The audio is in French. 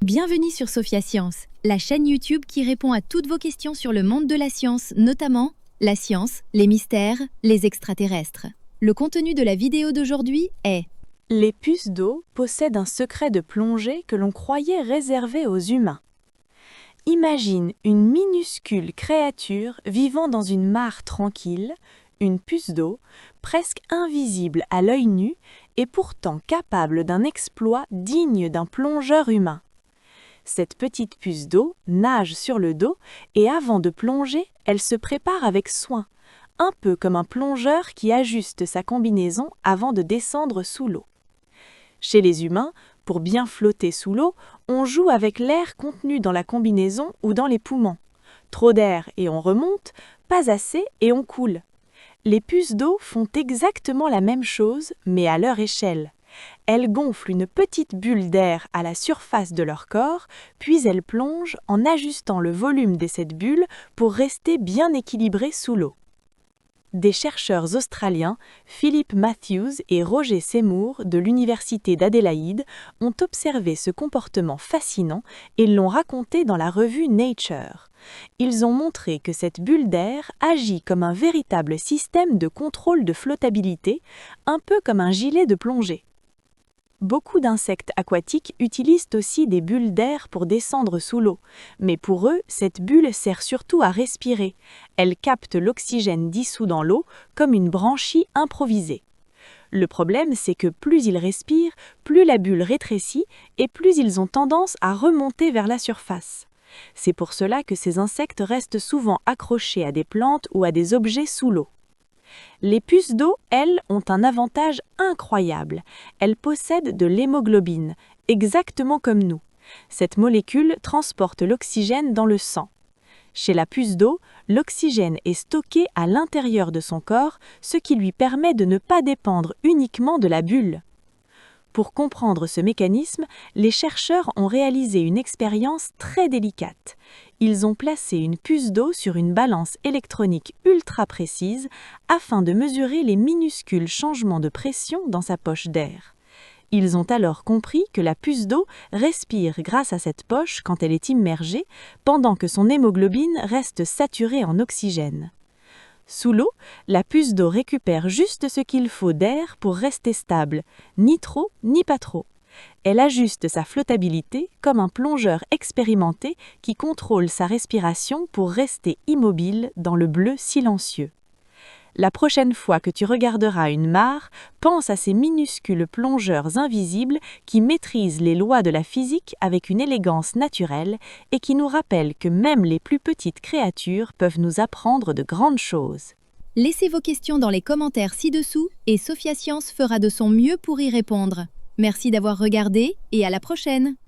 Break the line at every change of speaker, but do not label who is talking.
Bienvenue sur Sophia Science, la chaîne YouTube qui répond à toutes vos questions sur le monde de la science, notamment la science, les mystères, les extraterrestres. Le contenu de la vidéo d'aujourd'hui est:
Les puces d'eau possèdent un secret de plongée que l'on croyait réservé aux humains. Imagine une minuscule créature vivant dans une mare tranquille, une puce d'eau, presque invisible à l'œil nu et pourtant capable d'un exploit digne d'un plongeur humain. Cette petite puce d'eau nage sur le dos et avant de plonger, elle se prépare avec soin, un peu comme un plongeur qui ajuste sa combinaison avant de descendre sous l'eau. Chez les humains, pour bien flotter sous l'eau, on joue avec l'air contenu dans la combinaison ou dans les poumons. Trop d'air et on remonte, pas assez et on coule. Les puces d'eau font exactement la même chose, mais à leur échelle. Elles gonflent une petite bulle d'air à la surface de leur corps, puis elles plongent en ajustant le volume de cette bulle pour rester bien équilibrées sous l'eau. Des chercheurs australiens, Philip Matthews et Roger Seymour de l'Université d'Adélaïde, ont observé ce comportement fascinant et l'ont raconté dans la revue Nature. Ils ont montré que cette bulle d'air agit comme un véritable système de contrôle de flottabilité, un peu comme un gilet de plongée. Beaucoup d'insectes aquatiques utilisent aussi des bulles d'air pour descendre sous l'eau, mais pour eux, cette bulle sert surtout à respirer. Elle capte l'oxygène dissous dans l'eau comme une branchie improvisée. Le problème, c'est que plus ils respirent, plus la bulle rétrécit et plus ils ont tendance à remonter vers la surface. C'est pour cela que ces insectes restent souvent accrochés à des plantes ou à des objets sous l'eau. Les puces d'eau, elles, ont un avantage incroyable. Elles possèdent de l'hémoglobine, exactement comme nous. Cette molécule transporte l'oxygène dans le sang. Chez la puce d'eau, l'oxygène est stocké à l'intérieur de son corps, ce qui lui permet de ne pas dépendre uniquement de la bulle. Pour comprendre ce mécanisme, les chercheurs ont réalisé une expérience très délicate. Ils ont placé une puce d'eau sur une balance électronique ultra précise afin de mesurer les minuscules changements de pression dans sa poche d'air. Ils ont alors compris que la puce d'eau respire grâce à cette poche quand elle est immergée, pendant que son hémoglobine reste saturée en oxygène. Sous l'eau, la puce d'eau récupère juste ce qu'il faut d'air pour rester stable, ni trop ni pas trop. Elle ajuste sa flottabilité comme un plongeur expérimenté qui contrôle sa respiration pour rester immobile dans le bleu silencieux. La prochaine fois que tu regarderas une mare, pense à ces minuscules plongeurs invisibles qui maîtrisent les lois de la physique avec une élégance naturelle et qui nous rappellent que même les plus petites créatures peuvent nous apprendre de grandes choses.
Laissez vos questions dans les commentaires ci-dessous et Sophia Science fera de son mieux pour y répondre. Merci d'avoir regardé et à la prochaine!